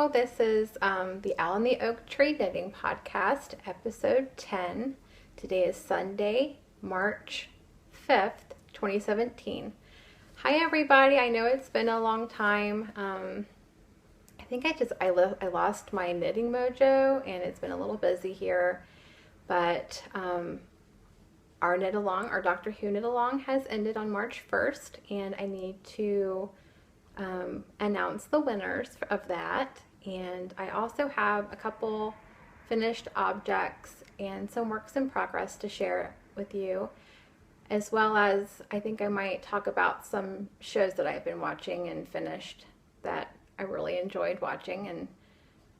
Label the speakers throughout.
Speaker 1: Hello, this is the Owl and the Oak Tree Knitting Podcast, episode 10. Today is Sunday, March 5th, 2017. Hi everybody, I know it's been a long time. I think I lost my knitting mojo and it's been a little busy here, but our knit along, our Doctor Who knit along has ended on March 1st, and I need to announce the winners of that. And I also have a couple finished objects and some works in progress to share with you, as well as I think I might talk about some shows that I've been watching and finished that I really enjoyed watching. And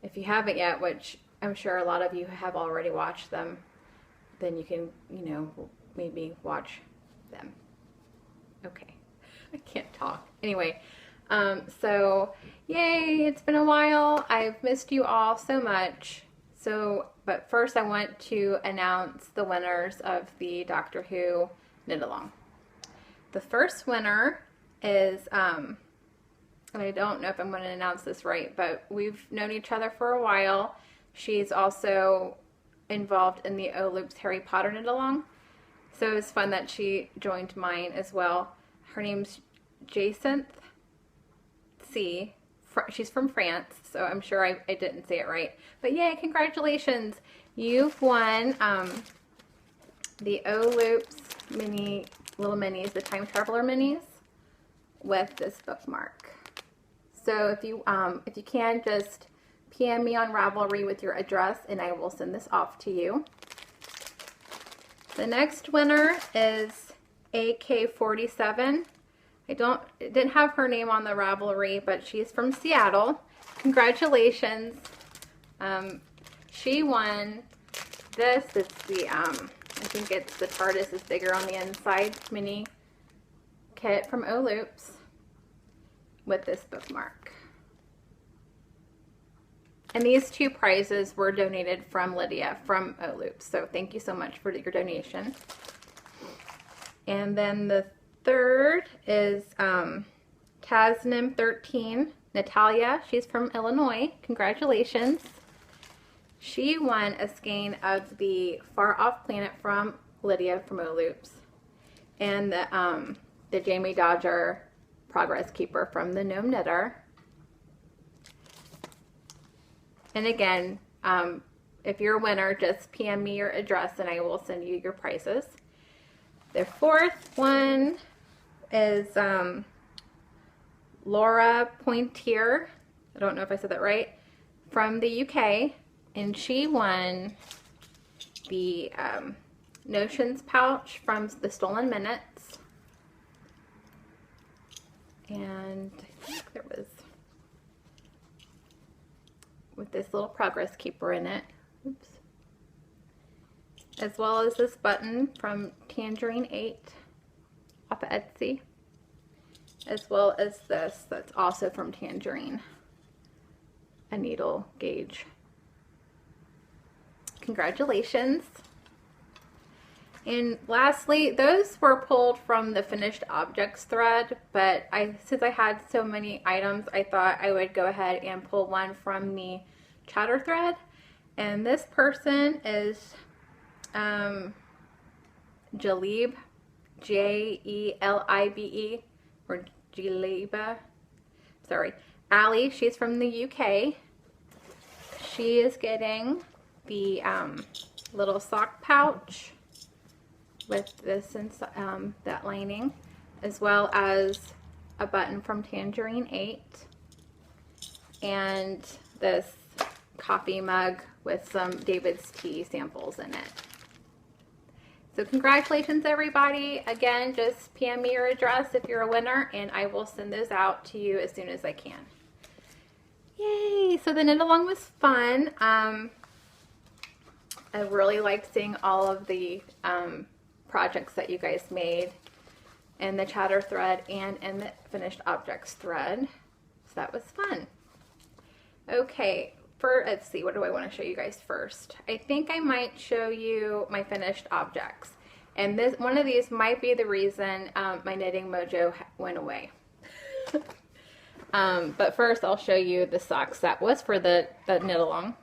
Speaker 1: if you haven't yet, which I'm sure a lot of you have already watched them, then you can, maybe watch them. Okay, I can't talk. Anyway, so yay, it's been a while. I've missed you all so much. But first I want to announce the winners of the Doctor Who knit along. The first winner is, and I don't know if I'm going to announce this right, but we've known each other for a while. She's also involved in the O Loops Harry Potter knit along. So it was fun that she joined mine as well. Her name's Jacinth. She's from France, so I'm sure I didn't say it right. But yay, congratulations! You've won the O Loops little minis, the Time Traveler minis, with this bookmark. So if you can, just PM me on Ravelry with your address and I will send this off to you. The next winner is AK47. I didn't have her name on the Ravelry, but she's from Seattle. Congratulations. She won this. It's the, I think it's the TARDIS is bigger on the inside mini kit from O Loops with this bookmark. And these two prizes were donated from Lydia from O Loops. So thank you so much for your donation. And then the third is Tasnim13, Natalia. She's from Illinois. Congratulations. She won a skein of the Far Off Planet from Lydia from O Loops, and the Jamie Dodger Progress Keeper from the Gnome Knitter. And again, if you're a winner, just PM me your address and I will send you your prizes. The fourth one is laurapointeer. I don't know if I said that right, from the UK, and she won the Notions pouch from the Stolen Minutes. And I think there was, with this little progress keeper in it. Oops. As well as this button from Tangerine 8 off of Etsy. As well as this that's also from Tangerine, a needle gauge. Congratulations. And lastly, those were pulled from the finished objects thread, but since I had so many items, I thought I would go ahead and pull one from the chatter thread. And this person is Jalib, Jelibe, or Jeliba. Sorry, Allie. She's from the UK. She is getting the little sock pouch with this that lining, as well as a button from Tangerine 8 and this coffee mug with some David's tea samples in it. So congratulations everybody. Again, just PM me your address if you're a winner and I will send those out to you as soon as I can. Yay! So the knit along was fun. I really liked seeing all of the projects that you guys made in the chatter thread and in the finished objects thread. So that was fun. Okay, let's see, what do I want to show you guys first? I think I might show you my finished objects. And one of these might be the reason my knitting mojo went away. But first I'll show you the socks. That was for the knit along.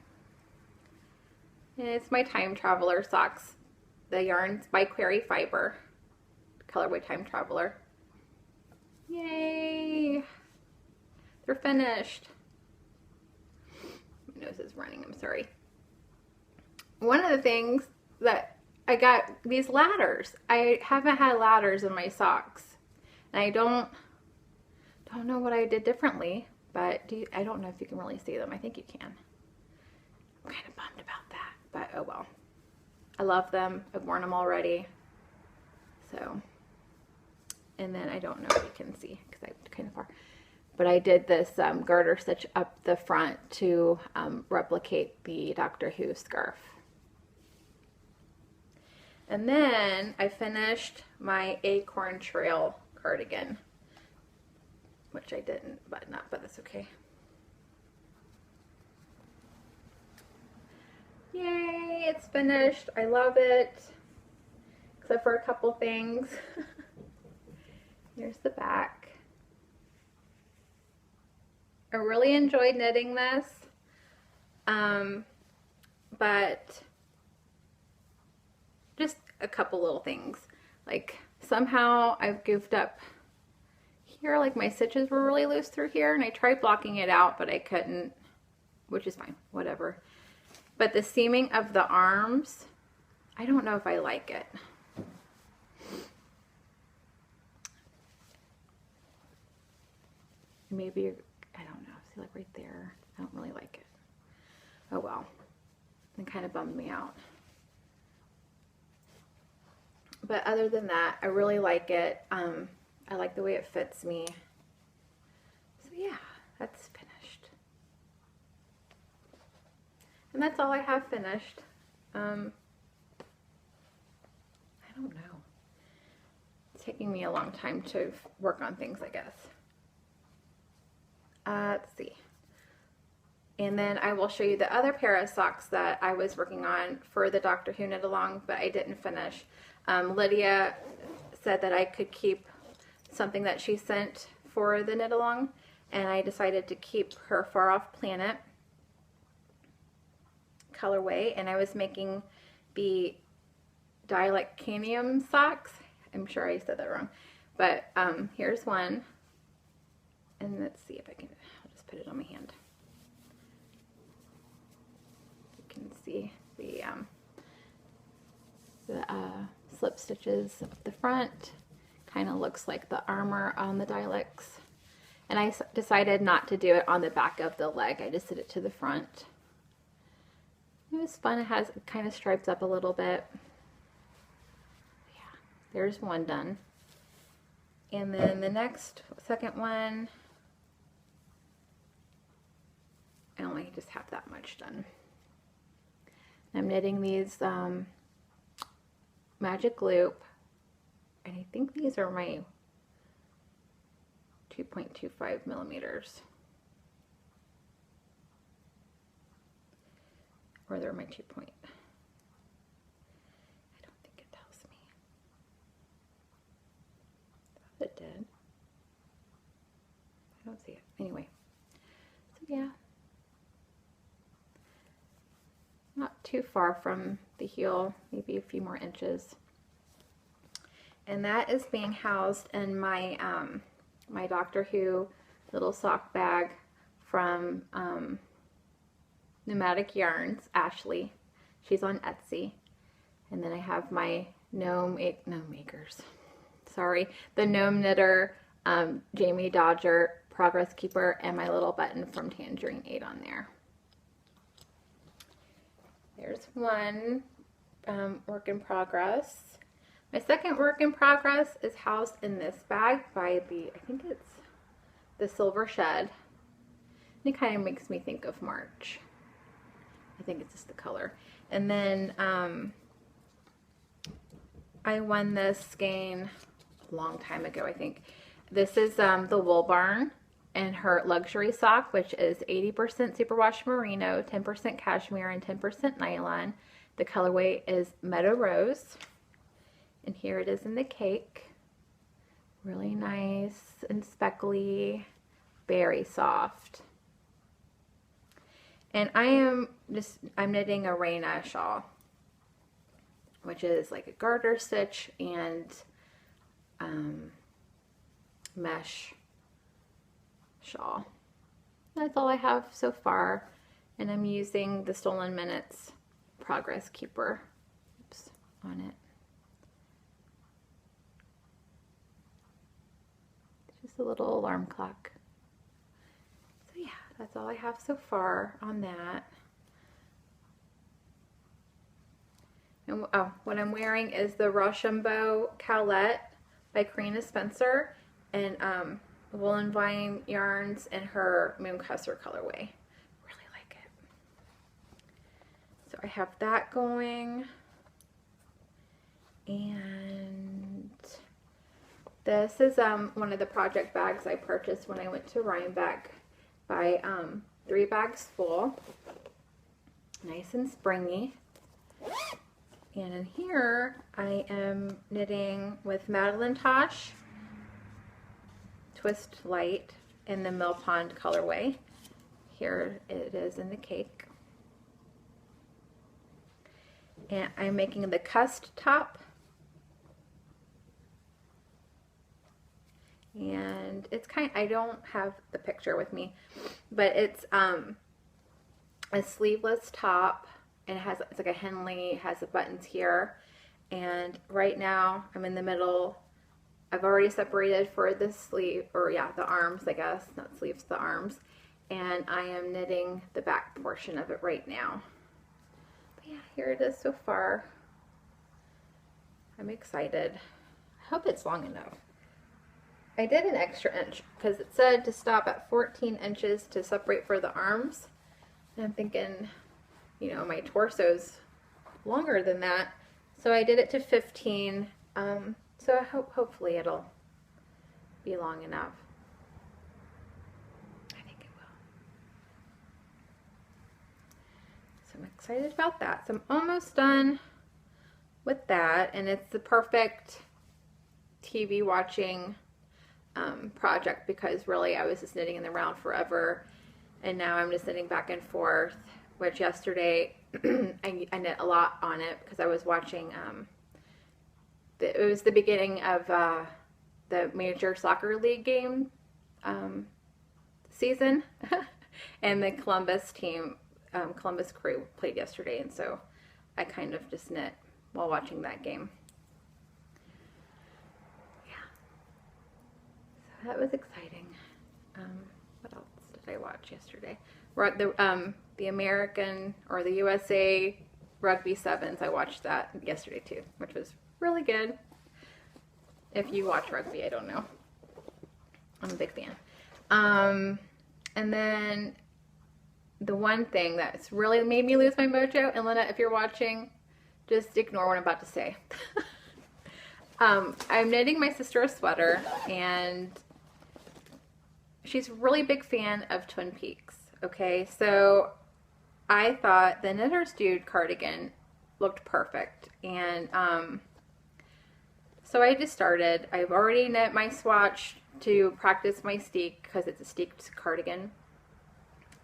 Speaker 1: And it's my Time Traveler socks. The yarn's by Query Fiber. Colorway Time Traveler. Yay! They're finished. My nose is running, I'm sorry. One of the things that I got these ladders. I haven't had ladders in my socks. And I don't know what I did differently, but I don't know if you can really see them. I think you can. I'm kind of bummed about that, but oh well. I love them. I've worn them already. So, and then I don't know if you can see because I'm kind of far. But I did this garter stitch up the front to replicate the Doctor Who scarf. And then I finished my Acorn Trail cardigan, which I didn't button up, but that's okay. Yay, it's finished. I love it, except for a couple things. Here's the back. I really enjoyed knitting this, but just a couple little things. Like somehow I've goofed up here, like my stitches were really loose through here, and I tried blocking it out, but I couldn't, which is fine, whatever. But the seaming of the arms, I don't know if I like it. Maybe, I don't know, see like right there, I don't really like it. Oh well, it kind of bummed me out. But other than that, I really like it. I like the way it fits me. So yeah, that's finished. And that's all I have finished. I don't know. It's taking me a long time to work on things, I guess. Let's see. And then I will show you the other pair of socks that I was working on for the Doctor Who knit along, but I didn't finish. Lydia said that I could keep something that she sent for the knit along, and I decided to keep her Far Off Planet colorway, and I was making the Dialecanium socks. I'm sure I said that wrong, but here's one, and let's see if I can, I'll just put it on my hand. You can see the slip stitches up the front. Kind of looks like the armor on the Dialects. And I decided not to do it on the back of the leg. I just did it to the front. It was fun. It kind of stripes up a little bit. Yeah, there's one done. And then the second one, I only just have that much done. I'm knitting these magic loop, and I think these are my 2.25 millimeters, or they're my 2 point. I don't think it tells me. I thought it did. I don't see it. Anyway, so yeah, not too far from the heel, maybe a few more inches. And that is being housed in my my Doctor Who little sock bag from Pneumatic Yarns, Ashley. She's on Etsy. And then I have my the Gnome Knitter, Jamie Dodger, Progress Keeper, and my little button from Tangerine 8 on there. There's one work in progress. My second work in progress is housed in this bag by I think it's the Silver Shed. And it kind of makes me think of March. I think it's just the color. And then I won this skein a long time ago, I think. This is the Wool Barn and her luxury sock, which is 80% superwash merino, 10% cashmere, and 10% nylon. The colorway is Meadow Rose. And here it is in the cake. Really nice and speckly, very soft. And I'm knitting a Reina shawl, which is like a garter stitch and mesh shawl. That's all I have so far, and I'm using the Stolen Minutes Progress Keeper on it. Just a little alarm clock. So yeah, that's all I have so far on that. And what I'm wearing is the Rochambeau Cowlette by Carina Spencer, and Woolen Vine yarns in her Mooncusser colorway. Really like it. So I have that going, and this is one of the project bags I purchased when I went to Rhinebeck. By 3 bags full, nice and springy. And in here I am knitting with Madeline Tosh Twist Light in the Mill Pond colorway. Here it is in the cake. And I'm making the cust top. And it's I don't have the picture with me, but it's a sleeveless top, and it's like a Henley, has the buttons here. And right now I'm in the middle. I've already separated for the sleeve, or yeah, the arms, I guess, not sleeves, the arms. And I am knitting the back portion of it right now. But yeah, here it is so far. I'm excited. I hope it's long enough. I did an extra inch because it said to stop at 14 inches to separate for the arms. And I'm thinking, you know, my torso's longer than that. So I did it to 15. So I hopefully it'll be long enough. I think it will. So I'm excited about that. So I'm almost done with that, and it's the perfect TV watching project, because really I was just knitting in the round forever, and now I'm just knitting back and forth, which yesterday I knit a lot on it because I was watching it was the beginning of the Major Soccer League game season and the Columbus team, Columbus Crew played yesterday, and so I kind of just knit while watching that game. That was exciting. What else did I watch yesterday? The American, or the USA Rugby Sevens. I watched that yesterday too, which was really good. If you watch rugby, I don't know. I'm a big fan. And then the one thing that's really made me lose my mojo, and Lena, if you're watching, just ignore what I'm about to say. I'm knitting my sister a sweater, and she's a really big fan of Twin Peaks. Okay, so I thought the Knitter's Dude cardigan looked perfect, and so I just started. I've already knit my swatch to practice my steek, because it's a steeked cardigan,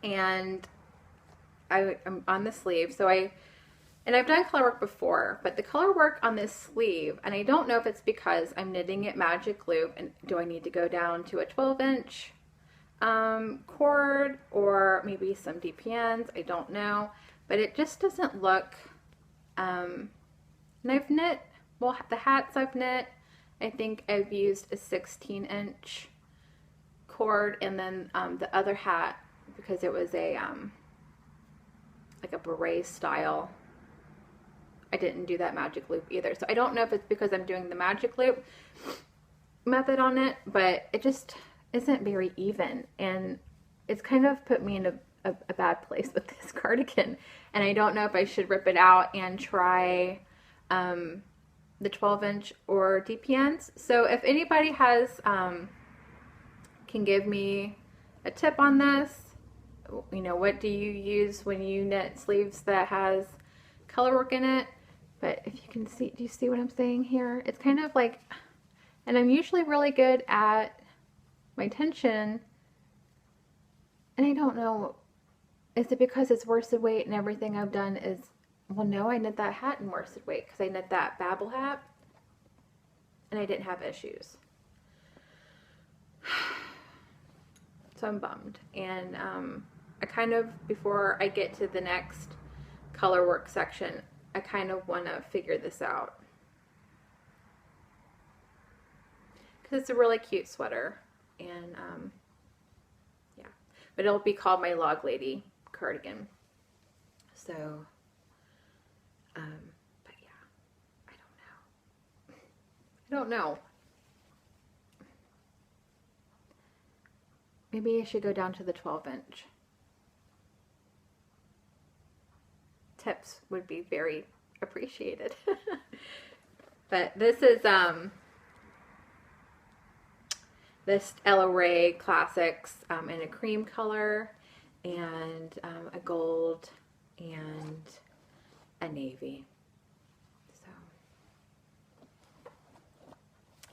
Speaker 1: and I'm on the sleeve. So I've done color work before, but the color work on this sleeve, and I don't know if it's because I'm knitting it magic loop, and do I need to go down to a 12-inch cord, or maybe some DPNs, I don't know, but it just doesn't look, and I've knit, well, the hats I've knit, I think I've used a 16-inch cord, and then the other hat, because it was a like a beret style, I didn't do that magic loop either. So I don't know if it's because I'm doing the magic loop method on it, but it just isn't very even, and it's kind of put me in a bad place with this cardigan, and I don't know if I should rip it out and try the 12-inch or DPNs. So if anybody has can give me a tip on this, you know, what do you use when you knit sleeves that has color work in it? But if you can see, do you see what I'm saying here? It's kind of like, and I'm usually really good at my tension, And I don't know, is it because it's worsted weight and everything I've done is, well, no, I knit that hat in worsted weight because I knit that Babel hat and I didn't have issues. So I'm bummed. And I kind of, before I get to the next color work section, I kind of want to figure this out. Because it's a really cute sweater. And yeah, but it'll be called my Log Lady cardigan. So, but yeah, I don't know. Maybe I should go down to the 12-inch. Tips would be very appreciated. But this is this Ella Rae Classics in a cream color and a gold and a navy. So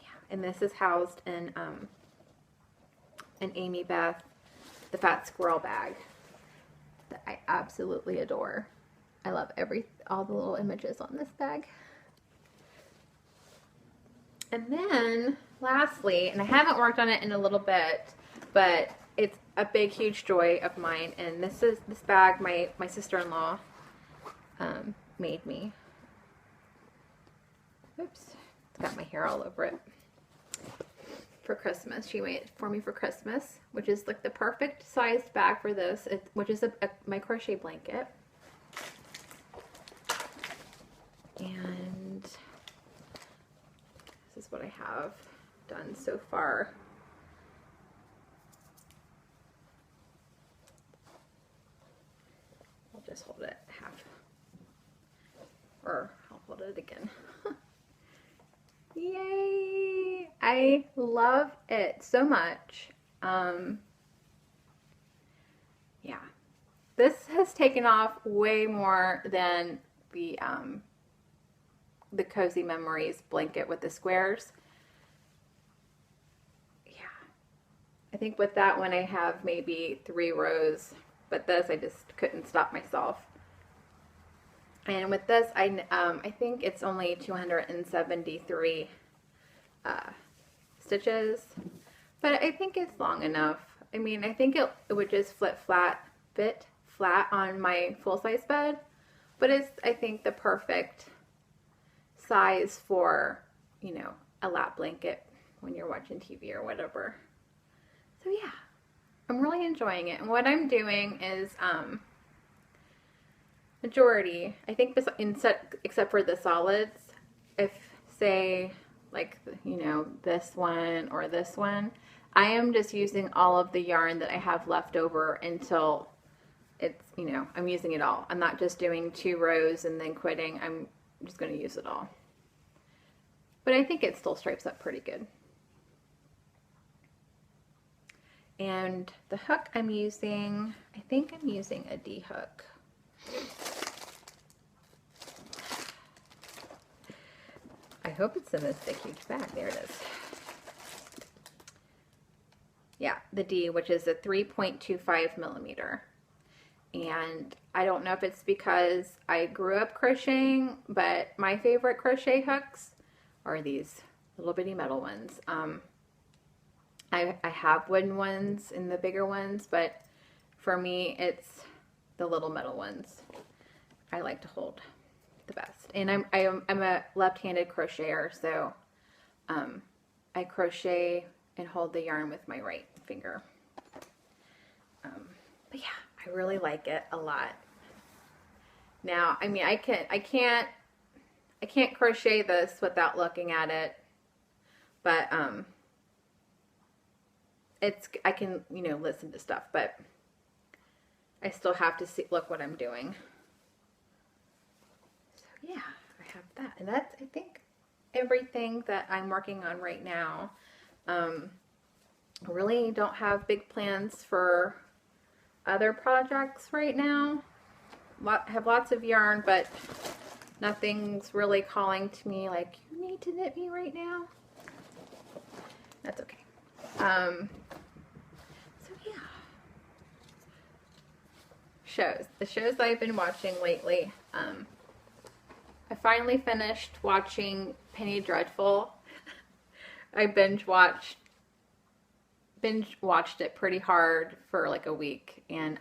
Speaker 1: yeah, and this is housed in an Amy Beth, the Fat Squirrel bag that I absolutely adore. I love all the little images on this bag. And then lastly, and I haven't worked on it in a little bit, but it's a big, huge joy of mine. And this bag my sister-in-law made me. Oops, it's got my hair all over it. For Christmas. She made it for me for Christmas, which is like the perfect sized bag for this, which is my crochet blanket. And this is what I have done so far. I'll just hold it half, or I'll hold it again. Yay! I love it so much. Yeah, this has taken off way more than the Cozy Memories blanket with the squares. Yeah, I think with that one I have maybe 3 rows, but this I just couldn't stop myself. And with this, I think it's only 273 stitches, but I think it's long enough. I mean, I think it would just fit flat on my full-size bed, but it's, I think, the perfect size for, you know, a lap blanket when you're watching TV or whatever. So yeah, I'm really enjoying it. And what I'm doing is, majority, I think, except for the solids, if say like, you know, this one or this one, I am just using all of the yarn that I have left over until it's, you know, I'm using it all. I'm not just doing 2 rows and then quitting. I'm just going to use it all. But I think it still stripes up pretty good. And the hook I'm using, I think I'm using a D hook. I hope it's in this big huge bag. There it is. Yeah, the D, which is a 3.25 millimeter. And I don't know if it's because I grew up crocheting, but my favorite crochet hooks are these little bitty metal ones. I have wooden ones and the bigger ones, but for me, it's the little metal ones I like to hold the best. And I'm a left-handed crocheter, so I crochet and hold the yarn with my right finger. But yeah, I really like it a lot. Now, I mean, I can't crochet this without looking at it, but I can, you know, listen to stuff, but I still have to look what I'm doing. So yeah, I have that, and that's, I think, everything that I'm working on right now. I really don't have big plans for other projects right now. Have lots of yarn, but nothing's really calling to me like, you need to knit me right now. That's okay. So yeah, shows. The shows that I've been watching lately. I finally finished watching Penny Dreadful. I binge watched it pretty hard for like a week, and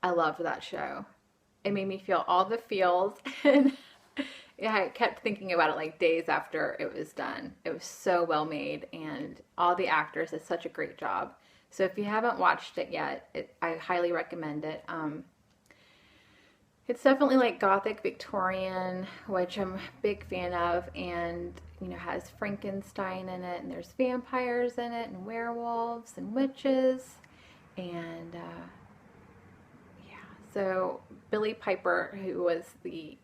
Speaker 1: I loved that show. It made me feel all the feels, and yeah, I kept thinking about it like days after it was done. It was so well made, and all the actors did such a great job. So if you haven't watched it yet, I highly recommend it. It's definitely like Gothic Victorian, which I'm a big fan of, and you know, has Frankenstein in it, and there's vampires in it, and werewolves, and witches, and yeah. So Billie Piper, who was the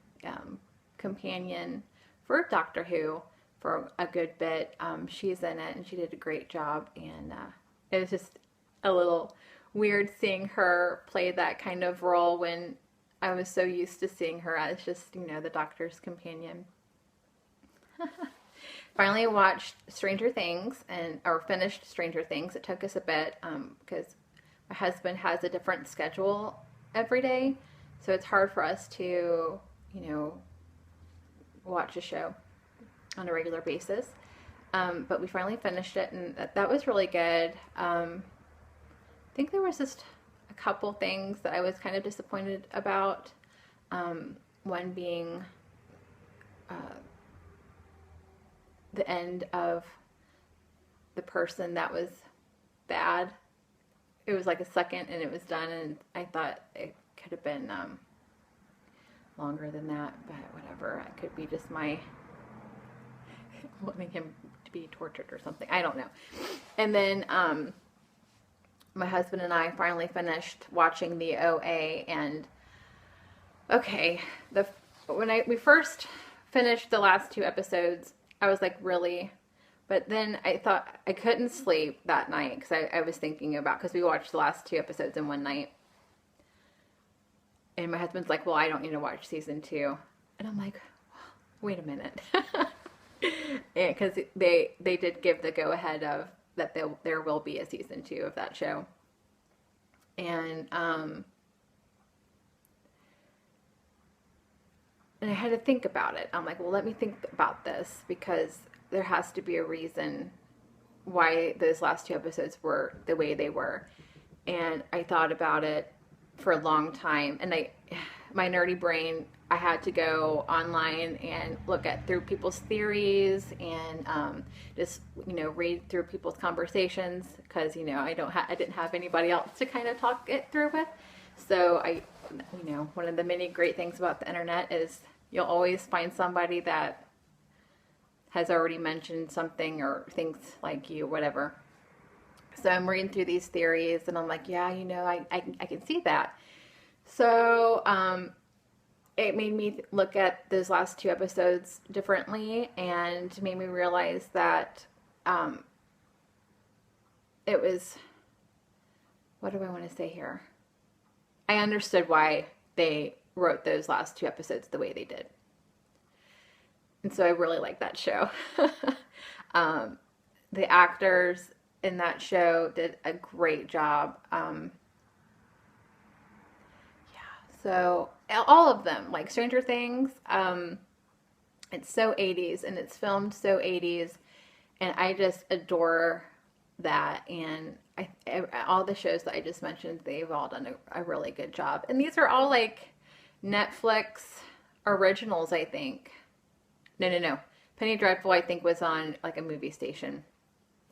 Speaker 1: companion for Doctor Who for a good bit, she's in it, and she did a great job, and it was just a little weird seeing her play that kind of role when I was so used to seeing her as just, you know, the Doctor's companion. Finally watched Stranger Things, or finished Stranger Things. It took us a bit because my husband has a different schedule every day, so it's hard for us to, you know, watch a show on a regular basis. But we finally finished it, and that was really good. I think there was just a couple things that I was kind of disappointed about. One being the end of the person that was bad. It was like a second and it was done, and I thought it could have been longer than that, but whatever. It could be just my wanting him to be tortured or something. I don't know. And then my husband and I finally finished watching the OA, and okay, when we first finished the last 2 episodes, I was like, really? But then I thought I couldn't sleep that night because I was thinking about, because we watched the last 2 episodes in one night. And my husband's like, well, I don't need to watch season 2. And I'm like, wait a minute. Because they did give the go-ahead of that there will be a season 2 of that show. And I had to think about it. I'm like, well, let me think about this, because there has to be a reason why those last 2 episodes were the way they were. And I thought about it for a long time, and my nerdy brain, I had to go online and look through people's theories, and just, you know, read through people's conversations, because, you know, I didn't have anybody else to kind of talk it through with. So you know, one of the many great things about the internet is you'll always find somebody that has already mentioned something or thinks like you, whatever. So I'm reading through these theories, and I'm like, yeah, you know, I can see that. So it made me look at those last 2 episodes differently, and made me realize that it was, what do I want to say here? I understood why they wrote those last 2 episodes the way they did. And so I really like that show. The actors in that show did a great job. So all of them, like Stranger Things, it's so 80s, and it's filmed so 80s, and I just adore that. And all the shows that I just mentioned, they've all done a really good job. And these are all like Netflix originals, I think. No. Penny Dreadful, I think, was on like a movie station,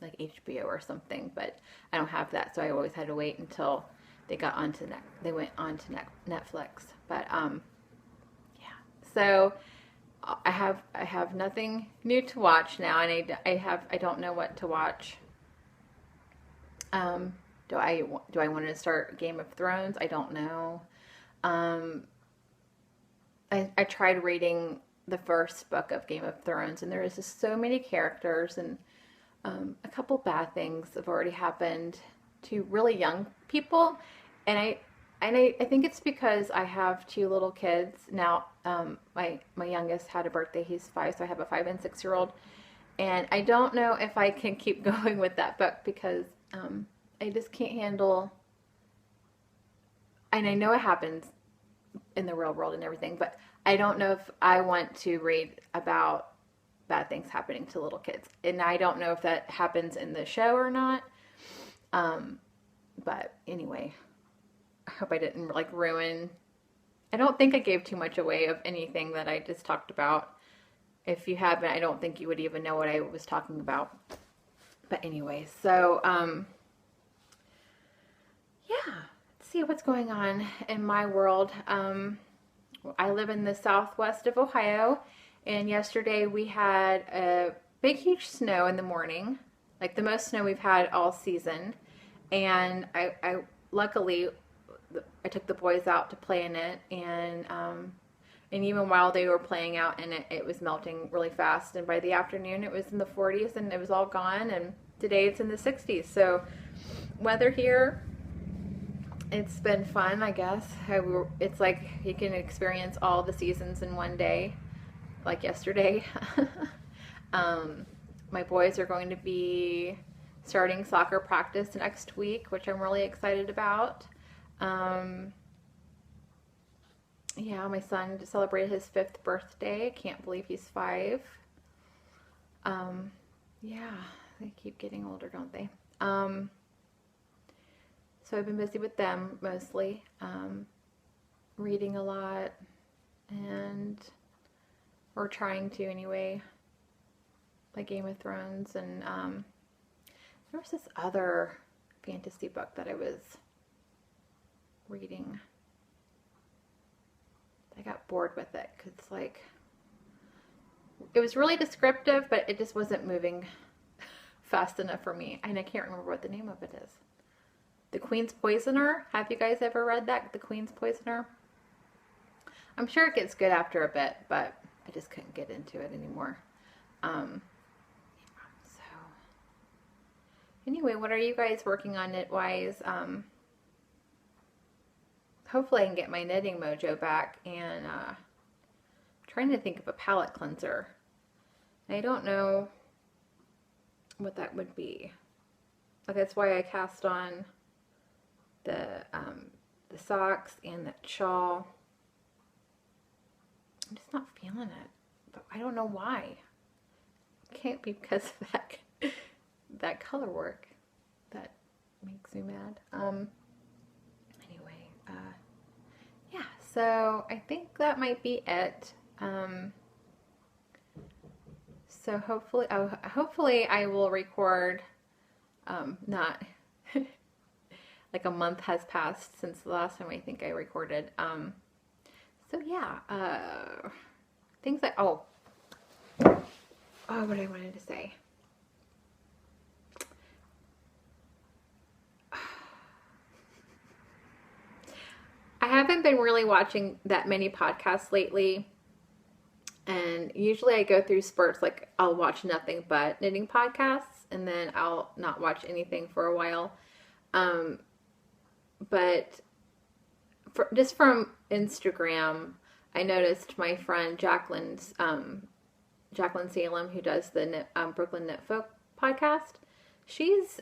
Speaker 1: like HBO or something, but I don't have that, so I always had to wait until they went on to Netflix. But yeah. So I have nothing new to watch now, and I don't know what to watch. Do I want to start Game of Thrones? I don't know. I tried reading the first book of Game of Thrones, and there is just so many characters, and a couple bad things have already happened to really young people, and I think it's because I have 2 little kids now. My youngest had a birthday; he's 5, so I have a 5 and 6-year-old, and I don't know if I can keep going with that book, because I just can't handle and I know it happens in the real world and everything, but I don't know if I want to read about bad things happening to little kids. And I don't know if that happens in the show or not. But anyway, I hope I didn't like ruin. I don't think I gave too much away of anything that I just talked about. If you haven't, I don't think you would even know what I was talking about. But anyway, so, yeah, let's see what's going on in my world. I live in the southwest of Ohio, and yesterday we had a big, huge snow in the morning, like the most snow we've had all season. And I luckily, I took the boys out to play in it, and even while they were playing out in it, it was melting really fast. And by the afternoon, it was in the 40s, and it was all gone. And today it's in the 60s. So weather here, it's been fun, I guess. It's like you can experience all the seasons in one day, like yesterday. My boys are going to be starting soccer practice next week, which I'm really excited about. Yeah, my son just celebrated his 5th birthday. I can't believe he's 5. Yeah, they keep getting older, don't they? So I've been busy with them mostly, reading a lot, and or trying to anyway, like Game of Thrones, and there was this other fantasy book that I was reading. I got bored with it because like it was really descriptive, but it just wasn't moving fast enough for me, and I can't remember what the name of it is. The Queen's Poisoner. Have you guys ever read that? The Queen's Poisoner? I'm sure it gets good after a bit, but I just couldn't get into it anymore. So anyway, what are you guys working on knit-wise? Hopefully I can get my knitting mojo back, and trying to think of a palette cleanser. I don't know what that would be. Like, that's why I cast on the socks and the shawl. I'm just not feeling it, but I don't know why. It can't be because of that color work that makes me mad. Anyway, yeah, so I think that might be it. So hopefully I will record, not like a month has passed since the last time I think I recorded. So yeah, things that, oh, what I wanted to say. I haven't been really watching that many podcasts lately, and usually I go through spurts, like I'll watch nothing but knitting podcasts, and then I'll not watch anything for a while. But just from Instagram, I noticed my friend Jacqueline Salem, who does the Brooklyn Knit Folk podcast, she's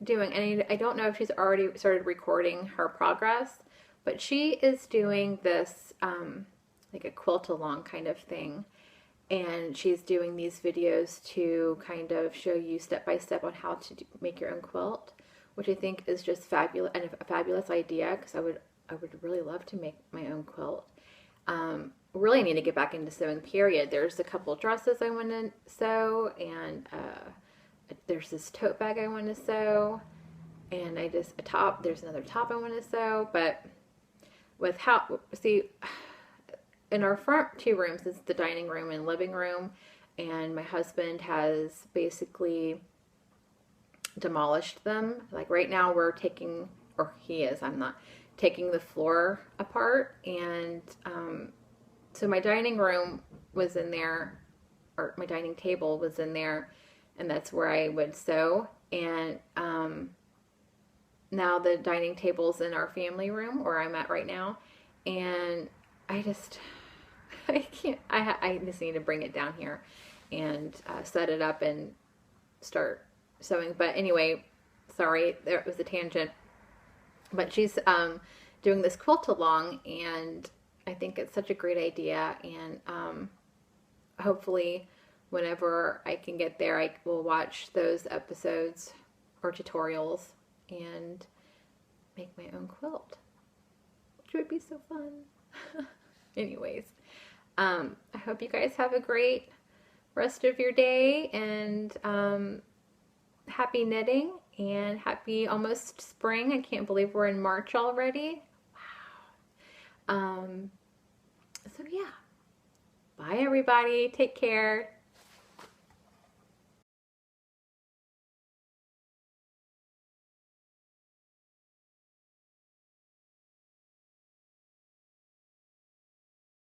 Speaker 1: doing, and I don't know if she's already started recording her progress, but she is doing this like a quilt along kind of thing, and she's doing these videos to kind of show you step by step on how to make your own quilt, which I think is just fabulous, and a fabulous idea, because I would really love to make my own quilt. Really need to get back into sewing, period. There's a couple dresses I want to sew, and there's this tote bag I want to sew, and there's another top I want to sew. But with in our front 2 rooms is the dining room and living room, and my husband has basically demolished them. Like right now we're taking, or he is, I'm not, taking the floor apart, and so my dining room was in there, or my dining table was in there, and that's where I would sew. And now the dining table's in our family room, where I'm at right now, and I just need to bring it down here and set it up and start sewing. But anyway, sorry, there was a tangent. But she's doing this quilt along, and I think it's such a great idea. And hopefully whenever I can get there, I will watch those episodes or tutorials and make my own quilt, which would be so fun. Anyways, I hope you guys have a great rest of your day, and happy knitting and happy almost spring. I can't believe we're in March already. Wow. So yeah. Bye everybody. Take care.